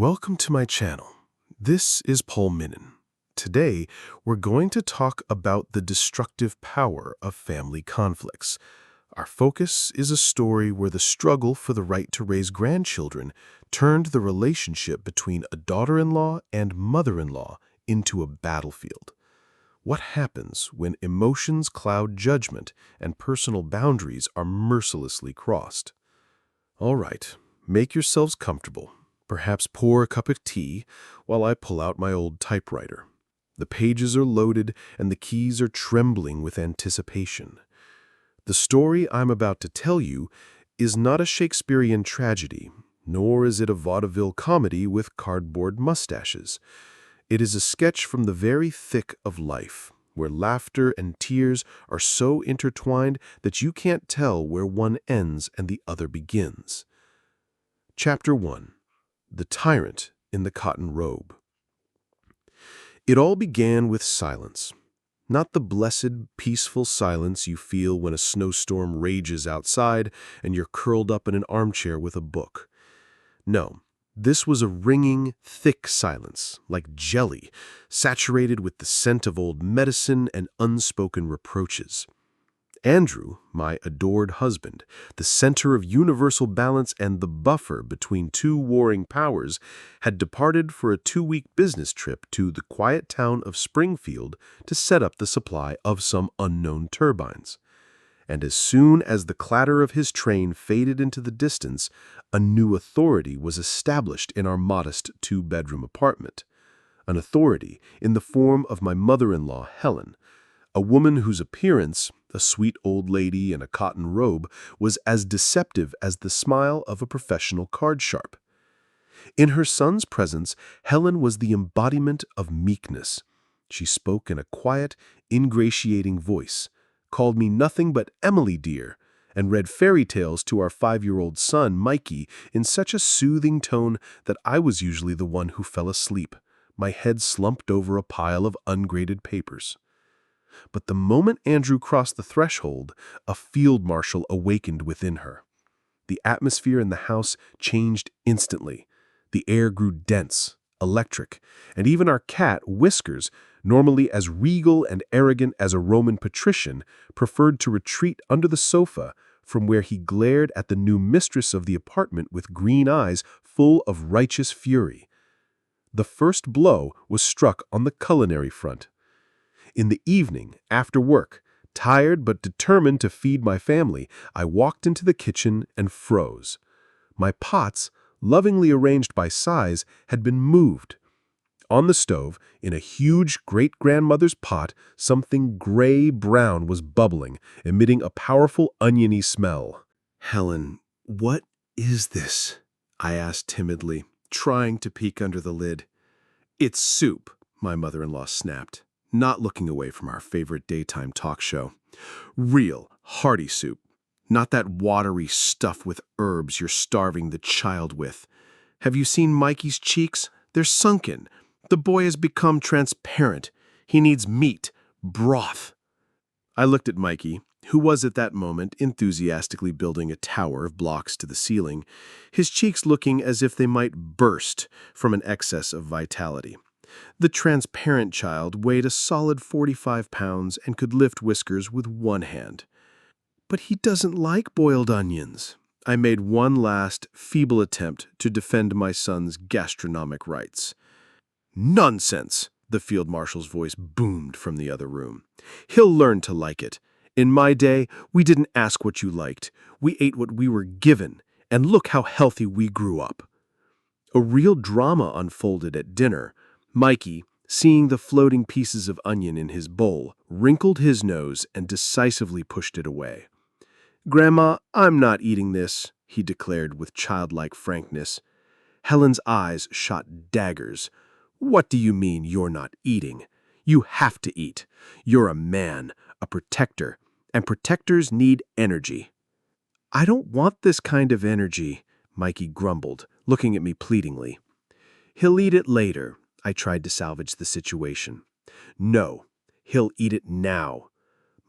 Welcome to my channel. This is Paul Minin. Today, we're going to talk about the destructive power of family conflicts. Our focus is a story where the struggle for the right to raise grandchildren turned the relationship between a daughter-in-law and mother-in-law into a battlefield. What happens when emotions cloud judgment and personal boundaries are mercilessly crossed? All right, make yourselves comfortable. Perhaps pour a cup of tea while I pull out my old typewriter. The pages are loaded and the keys are trembling with anticipation. The story I'm about to tell you is not a Shakespearean tragedy, nor is it a vaudeville comedy with cardboard mustaches. It is a sketch from the very thick of life, where laughter and tears are so intertwined that you can't tell where one ends and the other begins. Chapter 1. The Tyrant in the Cotton Robe. It all began with silence. Not the blessed, peaceful silence you feel when a snowstorm rages outside and you're curled up in an armchair with a book. No, this was a ringing, thick silence, like jelly, saturated with the scent of old medicine and unspoken reproaches. Andrew, my adored husband, the center of universal balance and the buffer between two warring powers, had departed for a 2-week business trip to the quiet town of Springfield to set up the supply of some unknown turbines. And as soon as the clatter of his train faded into the distance, a new authority was established in our modest 2-bedroom apartment. An authority in the form of my mother-in-law, Helen, a woman whose appearance, a sweet old lady in a cotton robe, was as deceptive as the smile of a professional card sharp. In her son's presence, Helen was the embodiment of meekness. She spoke in a quiet, ingratiating voice, called me nothing but Emily dear, and read fairy tales to our 5-year-old son, Mikey, in such a soothing tone that I was usually the one who fell asleep, my head slumped over a pile of ungraded papers. But the moment Andrew crossed the threshold, a field marshal awakened within her. The atmosphere in the house changed instantly. The air grew dense, electric, and even our cat, Whiskers, normally as regal and arrogant as a Roman patrician, preferred to retreat under the sofa, from where he glared at the new mistress of the apartment with green eyes full of righteous fury. The first blow was struck on the culinary front. In the evening, after work, tired but determined to feed my family, I walked into the kitchen and froze. My pots, lovingly arranged by size, had been moved. On the stove, in a huge great-grandmother's pot, something gray-brown was bubbling, emitting a powerful oniony smell. "Helen, what is this?" I asked timidly, trying to peek under the lid. "It's soup," my mother-in-law snapped, not looking away from our favorite daytime talk show. "Real, hearty soup. Not that watery stuff with herbs you're starving the child with. Have you seen Mikey's cheeks? They're sunken. The boy has become transparent. He needs meat, broth." I looked at Mikey, who was at that moment enthusiastically building a tower of blocks to the ceiling, his cheeks looking as if they might burst from an excess of vitality. The transparent child weighed a solid 45 pounds and could lift Whiskers with one hand. "But he doesn't like boiled onions." I made one last, feeble attempt to defend my son's gastronomic rights. "Nonsense!" the field marshal's voice boomed from the other room. "He'll learn to like it. In my day, we didn't ask what you liked. We ate what we were given, and look how healthy we grew up." A real drama unfolded at dinner. Mikey, seeing the floating pieces of onion in his bowl, wrinkled his nose and decisively pushed it away. "Grandma, I'm not eating this," he declared with childlike frankness. Helen's eyes shot daggers. "What do you mean you're not eating? You have to eat. You're a man, a protector, and protectors need energy." "I don't want this kind of energy," Mikey grumbled, looking at me pleadingly. "He'll eat it later." I tried to salvage the situation. "No, he'll eat it now."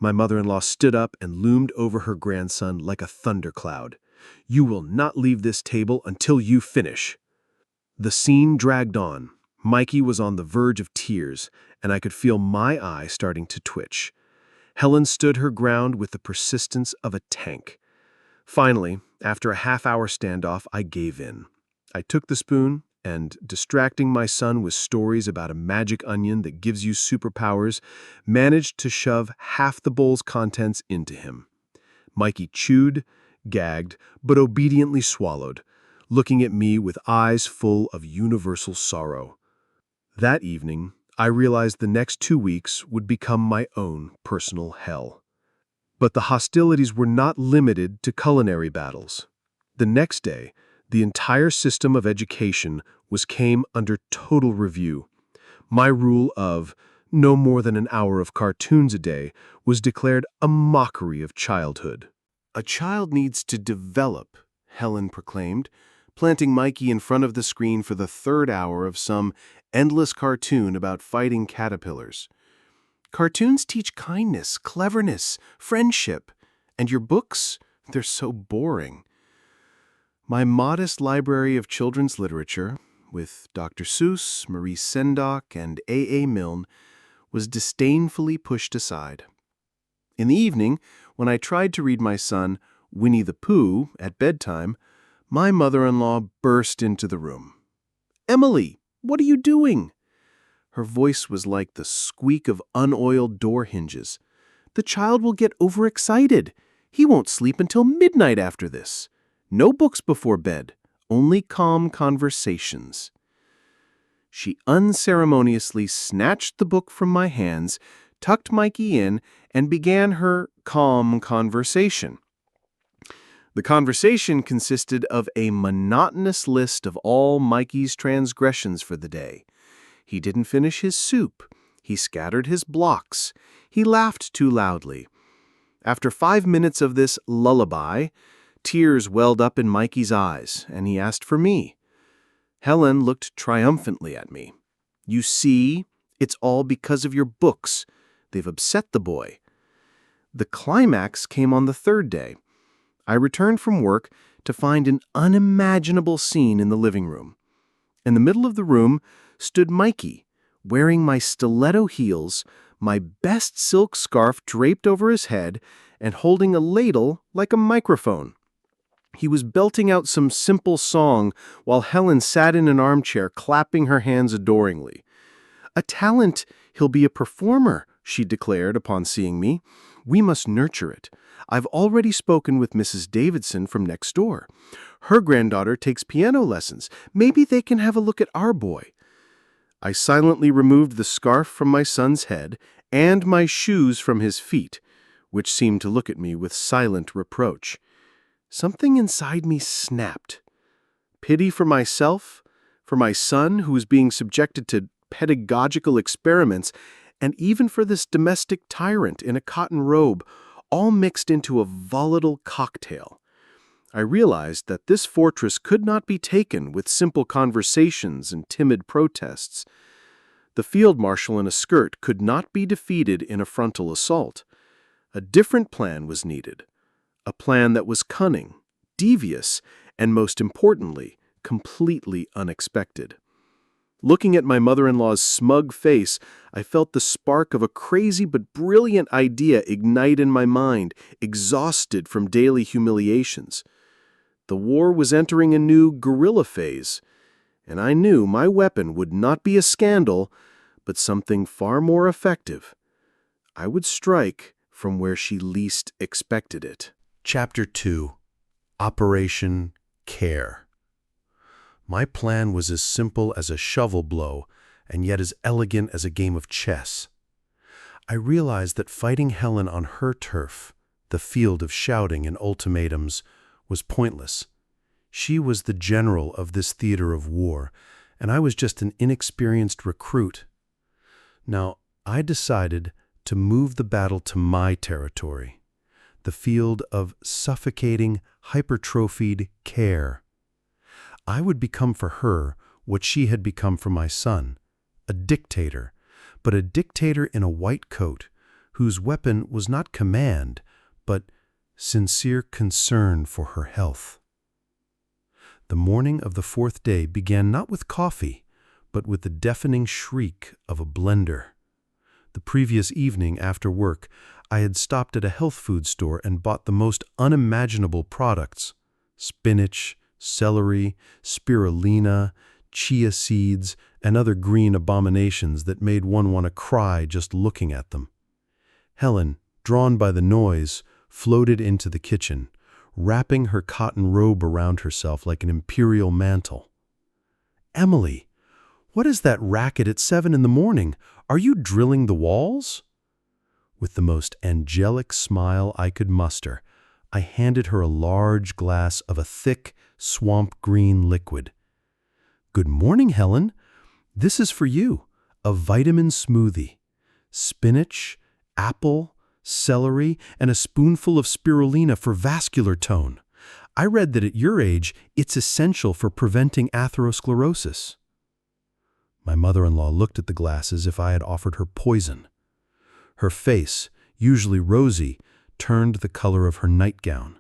My mother-in-law stood up and loomed over her grandson like a thundercloud. "You will not leave this table until you finish." The scene dragged on. Mikey was on the verge of tears, and I could feel my eye starting to twitch. Helen stood her ground with the persistence of a tank. Finally, after a half-hour standoff, I gave in. I took the spoon and, distracting my son with stories about a magic onion that gives you superpowers, managed to shove half the bowl's contents into him. Mikey chewed, gagged, but obediently swallowed, looking at me with eyes full of universal sorrow. That evening, I realized the next 2 weeks would become my own personal hell. But the hostilities were not limited to culinary battles. The next day, the entire system of education came under total review. My rule of no more than an hour of cartoons a day was declared a mockery of childhood. "A child needs to develop," Helen proclaimed, planting Mikey in front of the screen for the 3rd hour of some endless cartoon about fighting caterpillars. "Cartoons teach kindness, cleverness, friendship, and your books, they're so boring." My modest library of children's literature, with Dr. Seuss, Maurice Sendak, and A. Milne, was disdainfully pushed aside. In the evening, when I tried to read my son Winnie the Pooh at bedtime, my mother-in-law burst into the room. "Emily, what are you doing?" Her voice was like the squeak of unoiled door hinges. "The child will get overexcited. He won't sleep until midnight after this. No books before bed, only calm conversations." She unceremoniously snatched the book from my hands, tucked Mikey in, and began her calm conversation. The conversation consisted of a monotonous list of all Mikey's transgressions for the day. He didn't finish his soup. He scattered his blocks. He laughed too loudly. After 5 minutes of this lullaby, tears welled up in Mikey's eyes, and he asked for me. Helen looked triumphantly at me. "You see, it's all because of your books. They've upset the boy." The climax came on the 3rd day. I returned from work to find an unimaginable scene in the living room. In the middle of the room stood Mikey, wearing my stiletto heels, my best silk scarf draped over his head, and holding a ladle like a microphone. He was belting out some simple song while Helen sat in an armchair clapping her hands adoringly. "A talent, he'll be a performer," she declared upon seeing me. "We must nurture it. I've already spoken with Mrs. Davidson from next door. Her granddaughter takes piano lessons. Maybe they can have a look at our boy." I silently removed the scarf from my son's head and my shoes from his feet, which seemed to look at me with silent reproach. Something inside me snapped. Pity for myself, for my son who was being subjected to pedagogical experiments, and even for this domestic tyrant in a cotton robe, all mixed into a volatile cocktail. I realized that this fortress could not be taken with simple conversations and timid protests. The field marshal in a skirt could not be defeated in a frontal assault. A different plan was needed. A plan that was cunning, devious, and most importantly, completely unexpected. Looking at my mother-in-law's smug face, I felt the spark of a crazy but brilliant idea ignite in my mind, exhausted from daily humiliations. The war was entering a new guerrilla phase, and I knew my weapon would not be a scandal, but something far more effective. I would strike from where she least expected it. Chapter 2. Operation Care. My plan was as simple as a shovel blow, and yet as elegant as a game of chess. I realized that fighting Helen on her turf, the field of shouting and ultimatums, was pointless. She was the general of this theater of war, and I was just an inexperienced recruit. Now, I decided to move the battle to my territory, the field of suffocating, hypertrophied care. I would become for her what she had become for my son, a dictator, but a dictator in a white coat, whose weapon was not command, but sincere concern for her health. The morning of the fourth day began not with coffee, but with the deafening shriek of a blender. The previous evening, after work, I had stopped at a health food store and bought the most unimaginable products: spinach, celery, spirulina, chia seeds, and other green abominations that made one want to cry just looking at them. Helen, drawn by the noise, floated into the kitchen, wrapping her cotton robe around herself like an imperial mantle. "Emily, what is that racket at 7 in the morning? Are you drilling the walls?" With the most angelic smile I could muster, I handed her a large glass of a thick, swamp green liquid. "Good morning, Helen. This is for you, a vitamin smoothie. Spinach, apple, celery, and a spoonful of spirulina for vascular tone. I read that at your age, it's essential for preventing atherosclerosis." My mother-in-law looked at the glass as if I had offered her poison. Her face, usually rosy, turned the color of her nightgown.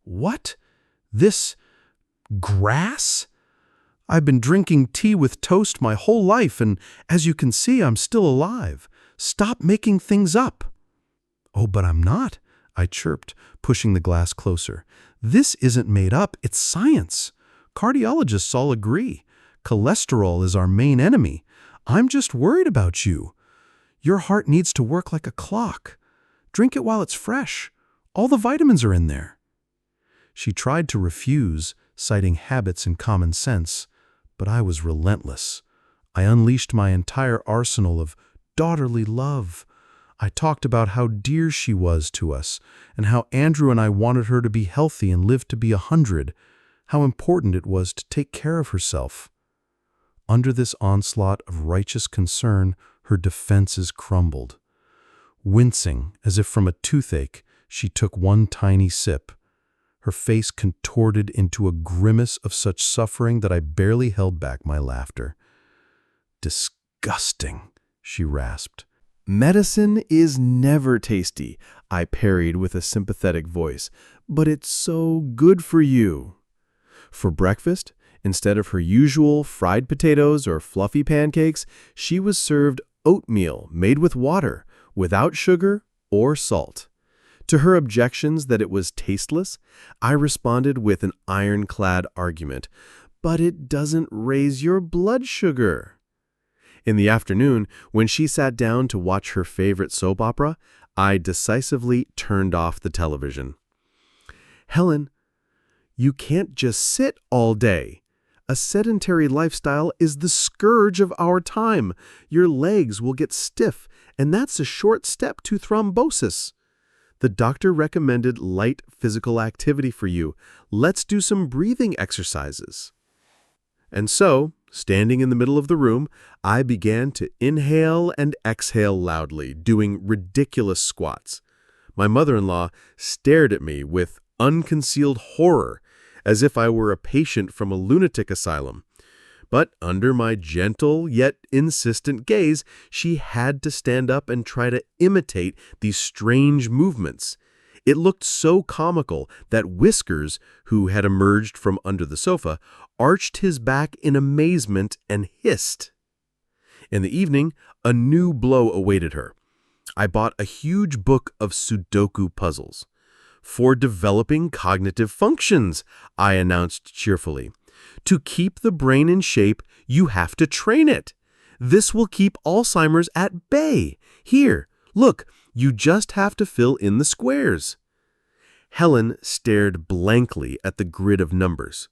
"What? This grass? I've been drinking tea with toast my whole life, and as you can see, I'm still alive. Stop making things up." "Oh, but I'm not," I chirped, pushing the glass closer. "This isn't made up, it's science. Cardiologists all agree. Cholesterol is our main enemy. I'm just worried about you. Your heart needs to work like a clock. Drink it while it's fresh. All the vitamins are in there." She tried to refuse, citing habits and common sense, but I was relentless. I unleashed my entire arsenal of daughterly love. I talked about how dear she was to us, and how Andrew and I wanted her to be healthy and live to be 100, how important it was to take care of herself. Under this onslaught of righteous concern, her defenses crumbled. Wincing, as if from a toothache, she took one tiny sip. Her face contorted into a grimace of such suffering that I barely held back my laughter. "Disgusting," she rasped. "Medicine is never tasty," I parried with a sympathetic voice, "but it's so good for you." For breakfast, instead of her usual fried potatoes or fluffy pancakes, she was served oatmeal made with water, without sugar or salt. To her objections that it was tasteless, I responded with an ironclad argument. "But it doesn't raise your blood sugar." In the afternoon, when she sat down to watch her favorite soap opera, I decisively turned off the television. "Helen, you can't just sit all day. A sedentary lifestyle is the scourge of our time. Your legs will get stiff, and that's a short step to thrombosis. The doctor recommended light physical activity for you. Let's do some breathing exercises." And so, standing in the middle of the room, I began to inhale and exhale loudly, doing ridiculous squats. My mother-in-law stared at me with unconcealed horror, as if I were a patient from a lunatic asylum. But under my gentle yet insistent gaze, she had to stand up and try to imitate these strange movements. It looked so comical that Whiskers, who had emerged from under the sofa, arched his back in amazement and hissed. In the evening, a new blow awaited her. I bought a huge book of Sudoku puzzles. "For developing cognitive functions," I announced cheerfully. "To keep the brain in shape, you have to train it. This will keep Alzheimer's at bay. Here, look, you just have to fill in the squares." Helen stared blankly at the grid of numbers.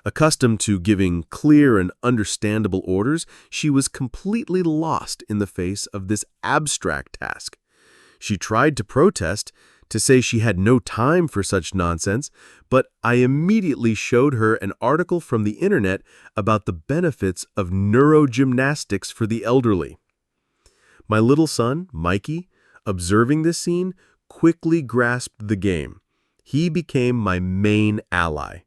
Accustomed to giving clear and understandable orders, she was completely lost in the face of this abstract task. She tried to protest, to say she had no time for such nonsense, but I immediately showed her an article from the internet about the benefits of neurogymnastics for the elderly. My little son, Mikey, observing this scene, quickly grasped the game. He became my main ally.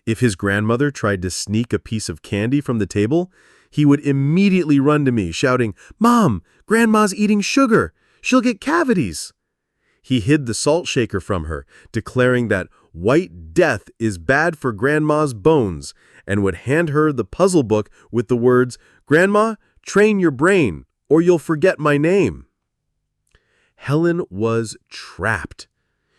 If his grandmother tried to sneak a piece of candy from the table, he would immediately run to me, shouting, "Mom, Grandma's eating sugar. She'll get cavities." He hid the salt shaker from her, declaring that White death is bad for Grandma's bones, and would hand her the puzzle book with the words, "Grandma, train your brain, or you'll forget my name." Helen was trapped.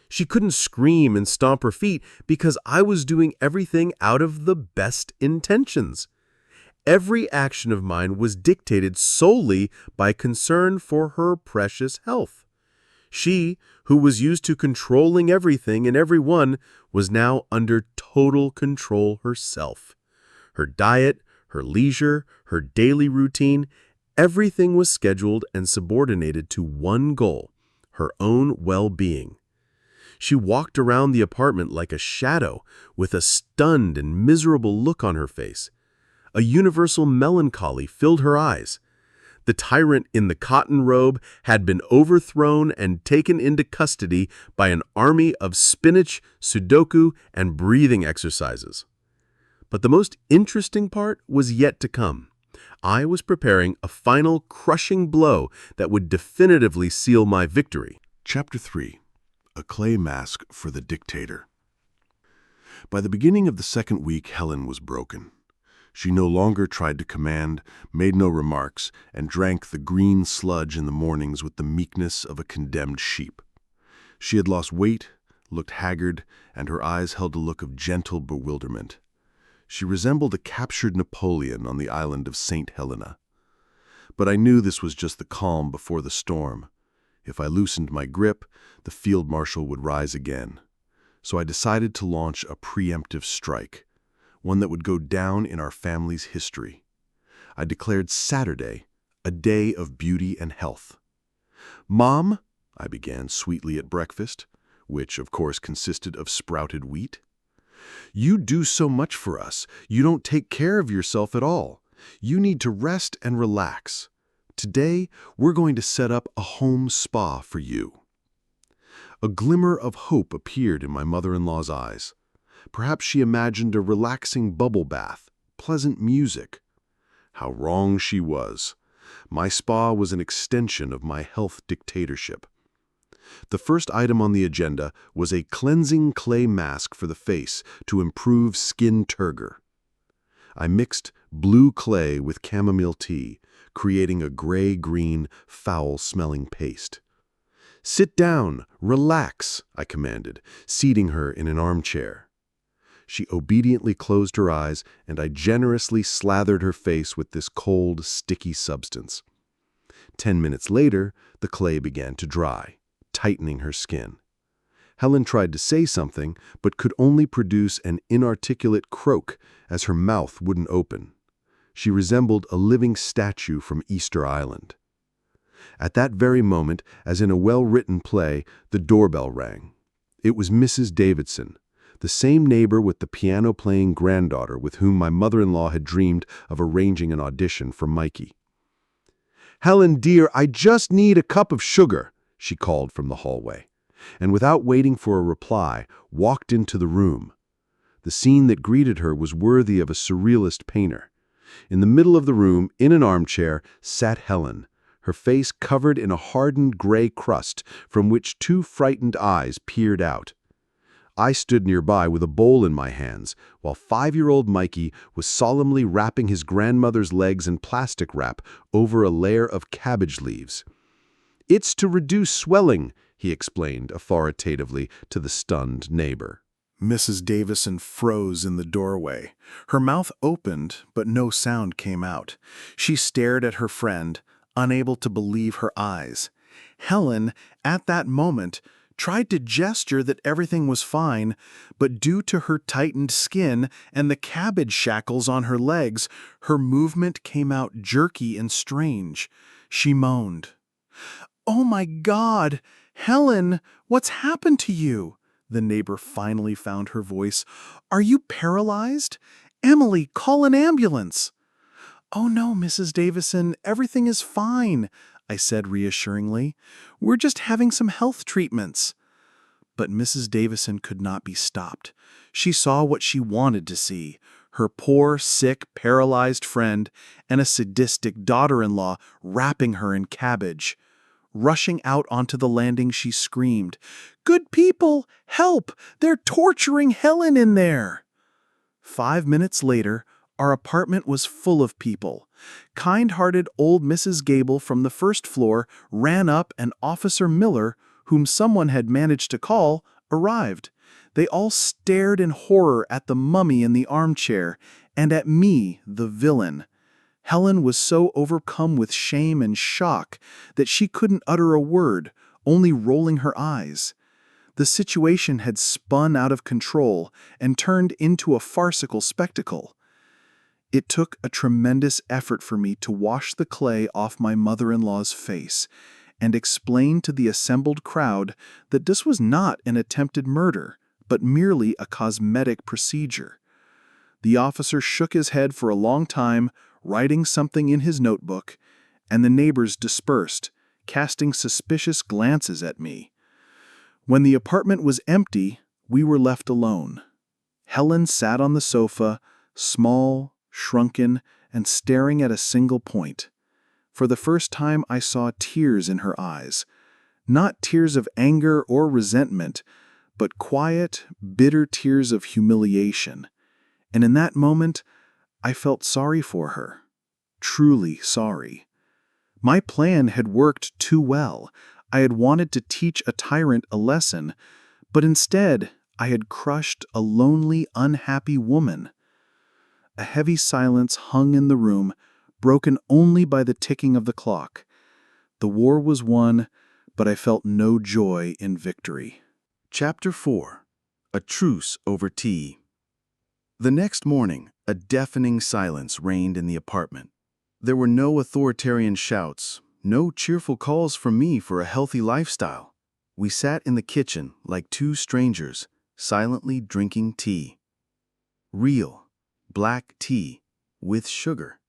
She couldn't scream and stomp her feet because I was doing everything out of the best intentions. Every action of mine was dictated solely by concern for her precious health. She, who was used to controlling everything and everyone, was now under total control herself. Her diet, her leisure, her daily routine, everything was scheduled and subordinated to one goal, her own well-being. She walked around the apartment like a shadow, with a stunned and miserable look on her face. A universal melancholy filled her eyes. The tyrant in the cotton robe had been overthrown and taken into custody by an army of spinach, Sudoku, and breathing exercises. But the most interesting part was yet to come. I was preparing a final crushing blow that would definitively seal my victory. Chapter 3. A Clay Mask for the Dictator. By the beginning of the second week, Helen was broken. She no longer tried to command, made no remarks, and drank the green sludge in the mornings with the meekness of a condemned sheep. She had lost weight, looked haggard, and her eyes held a look of gentle bewilderment. She resembled a captured Napoleon on the island of St. Helena. But I knew this was just the calm before the storm. If I loosened my grip, the field marshal would rise again. So I decided to launch a preemptive strike, one that would go down in our family's history. I declared Saturday a day of beauty and health. "Mom," I began sweetly at breakfast, which of course consisted of sprouted wheat, "you do so much for us. You don't take care of yourself at all. You need to rest and relax. Today, we're going to set up a home spa for you." A glimmer of hope appeared in my mother-in-law's eyes. Perhaps she imagined a relaxing bubble bath, pleasant music. How wrong she was. My spa was an extension of my health dictatorship. The first item on the agenda was a cleansing clay mask for the face to improve skin turgor. I mixed blue clay with chamomile tea, creating a gray-green, foul-smelling paste. "Sit down, relax," I commanded, seating her in an armchair. She obediently closed her eyes, and I generously slathered her face with this cold, sticky substance. 10 minutes later, the clay began to dry, tightening her skin. Helen tried to say something, but could only produce an inarticulate croak as her mouth wouldn't open. She resembled a living statue from Easter Island. At that very moment, as in a well-written play, the doorbell rang. It was Mrs. Davidson, the same neighbor with the piano-playing granddaughter with whom my mother-in-law had dreamed of arranging an audition for Mikey. "Helen, dear, I just need a cup of sugar," she called from the hallway, and without waiting for a reply, walked into the room. The scene that greeted her was worthy of a surrealist painter. In the middle of the room, in an armchair, sat Helen, her face covered in a hardened gray crust from which two frightened eyes peered out. I stood nearby with a bowl in my hands, while 5-year-old Mikey was solemnly wrapping his grandmother's legs in plastic wrap over a layer of cabbage leaves. "It's to reduce swelling," he explained authoritatively to the stunned neighbor. Mrs. Davison froze in the doorway. Her mouth opened, but no sound came out. She stared at her friend, unable to believe her eyes. Helen, at that moment, tried to gesture that everything was fine, but due to her tightened skin and the cabbage shackles on her legs, her movement came out jerky and strange. She moaned. "Oh my God! Helen, what's happened to you?" The neighbor finally found her voice. "Are you paralyzed? Emily, call an ambulance." "Oh no, Mrs. Davison, everything is fine," I said reassuringly. "We're just having some health treatments." But Mrs. Davison could not be stopped. She saw what she wanted to see, her poor, sick, paralyzed friend and a sadistic daughter-in-law wrapping her in cabbage. Rushing out onto the landing, she screamed, "Good people, help! They're torturing Helen in there!" 5 minutes later, our apartment was full of people. Kind-hearted old Mrs. Gable from the first floor ran up, and Officer Miller, whom someone had managed to call, arrived. They all stared in horror at the mummy in the armchair, and at me, the villain. Helen was so overcome with shame and shock that she couldn't utter a word, only rolling her eyes. The situation had spun out of control and turned into a farcical spectacle. It took a tremendous effort for me to wash the clay off my mother-in-law's face and explain to the assembled crowd that this was not an attempted murder, but merely a cosmetic procedure. The officer shook his head for a long time, writing something in his notebook, and the neighbors dispersed, casting suspicious glances at me. When the apartment was empty, we were left alone. Helen sat on the sofa, small, shrunken, and staring at a single point. For the first time, I saw tears in her eyes. Not tears of anger or resentment, but quiet, bitter tears of humiliation. And in that moment, I felt sorry for her. Truly sorry. My plan had worked too well. I had wanted to teach a tyrant a lesson, but instead, I had crushed a lonely, unhappy woman. A heavy silence hung in the room, broken only by the ticking of the clock. The war was won, but I felt no joy in victory. Chapter 4. A Truce Over Tea. The next morning, a deafening silence reigned in the apartment. There were no authoritarian shouts, no cheerful calls from me for a healthy lifestyle. We sat in the kitchen like two strangers, silently drinking tea. Real, black tea, with sugar.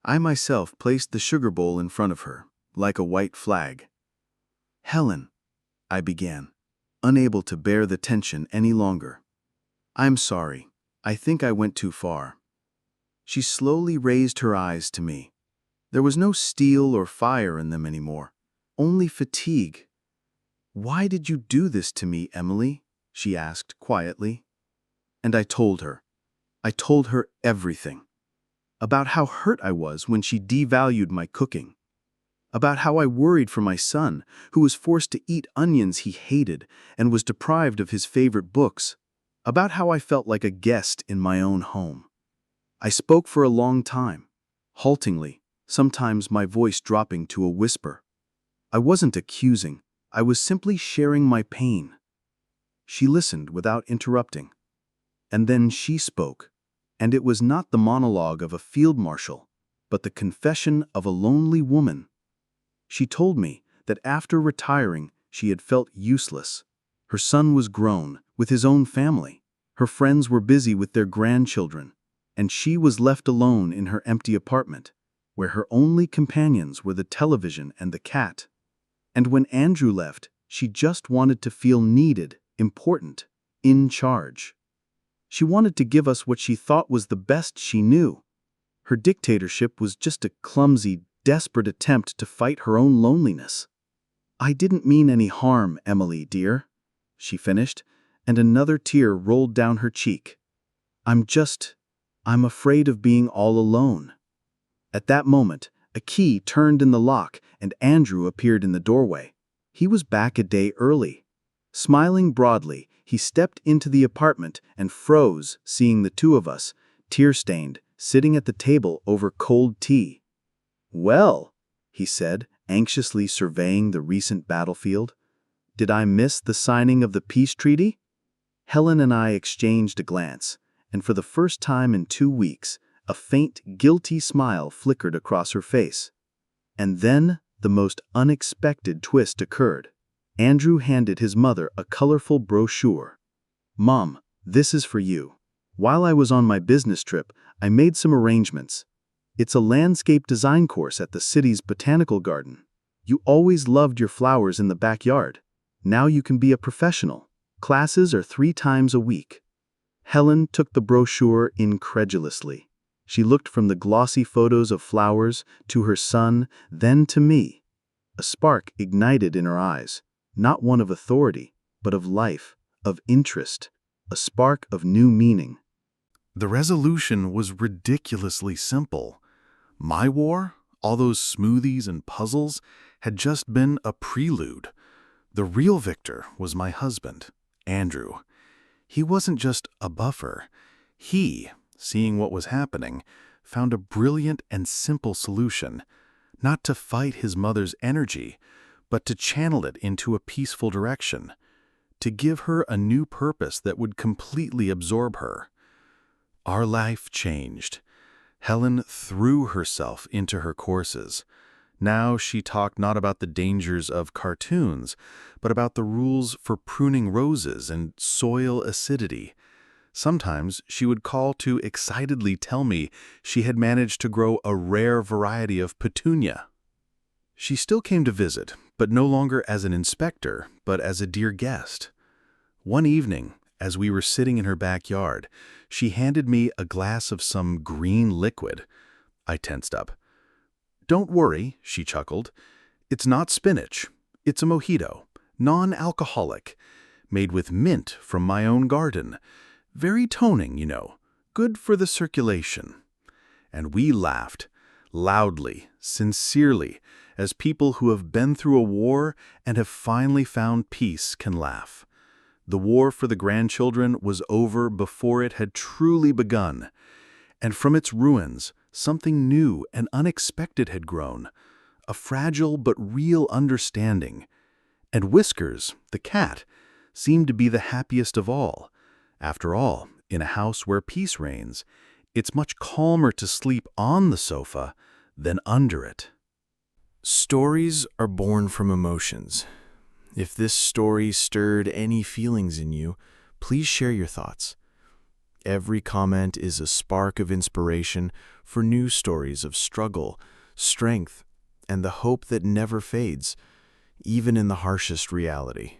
I myself placed the sugar bowl in front of her, like a white flag. "Helen," I began, unable to bear the tension any longer. "I'm sorry. I think I went too far." She slowly raised her eyes to me. There was no steel or fire in them anymore, only fatigue. "Why did you do this to me, Emily?" she asked quietly. And I told her. I told her everything. About how hurt I was when she devalued my cooking. About how I worried for my son, who was forced to eat onions he hated and was deprived of his favorite books. About how I felt like a guest in my own home. I spoke for a long time, haltingly, sometimes my voice dropping to a whisper. I wasn't accusing, I was simply sharing my pain. She listened without interrupting. And then she spoke, and it was not the monologue of a field marshal, but the confession of a lonely woman. She told me that after retiring, she had felt useless. Her son was grown, with his own family. Her friends were busy with their grandchildren, and she was left alone in her empty apartment, where her only companions were the television and the cat. And when Andrew left, she just wanted to feel needed, important, in charge. She wanted to give us what she thought was the best she knew. Her dictatorship was just a clumsy, desperate attempt to fight her own loneliness. "I didn't mean any harm, Emily, dear," she finished, and another tear rolled down her cheek. I'm afraid of being all alone." At that moment, a key turned in the lock and Andrew appeared in the doorway. He was back a day early. Smiling broadly, he stepped into the apartment and froze, seeing the two of us, tear-stained, sitting at the table over cold tea. "Well," he said, anxiously surveying the recent battlefield, "did I miss the signing of the peace treaty?" Helen and I exchanged a glance, and for the first time in 2 weeks, a faint, guilty smile flickered across her face. And then the most unexpected twist occurred. Andrew handed his mother a colorful brochure. "Mom, this is for you. While I was on my business trip, I made some arrangements. It's a landscape design course at the city's botanical garden. You always loved your flowers in the backyard. Now you can be a professional. Classes are 3 times a week." Helen took the brochure incredulously. She looked from the glossy photos of flowers to her son, then to me. A spark ignited in her eyes, not one of authority, but of life, of interest, a spark of new meaning. The resolution was ridiculously simple. My war, all those smoothies and puzzles, had just been a prelude. The real victor was my husband, Andrew. He wasn't just a buffer. He, seeing what was happening, found a brilliant and simple solution, not to fight his mother's energy, but to channel it into a peaceful direction, to give her a new purpose that would completely absorb her. Our life changed. Helen threw herself into her courses. Now she talked not about the dangers of cartoons, but about the rules for pruning roses and soil acidity. Sometimes she would call to excitedly tell me she had managed to grow a rare variety of petunia. She still came to visit, but no longer as an inspector, but as a dear guest. One evening, as we were sitting in her backyard, she handed me a glass of some green liquid. I tensed up. "Don't worry," she chuckled. "It's not spinach. It's a mojito, non-alcoholic, made with mint from my own garden. Very toning, you know, good for the circulation." And we laughed, loudly, sincerely, as people who have been through a war and have finally found peace can laugh. The war for the grandchildren was over before it had truly begun, and from its ruins, something new and unexpected had grown, a fragile but real understanding. And Whiskers, the cat, seemed to be the happiest of all. After all, in a house where peace reigns, it's much calmer to sleep on the sofa than under it. Stories are born from emotions. If this story stirred any feelings in you, please share your thoughts. Every comment is a spark of inspiration for new stories of struggle, strength, and the hope that never fades, even in the harshest reality.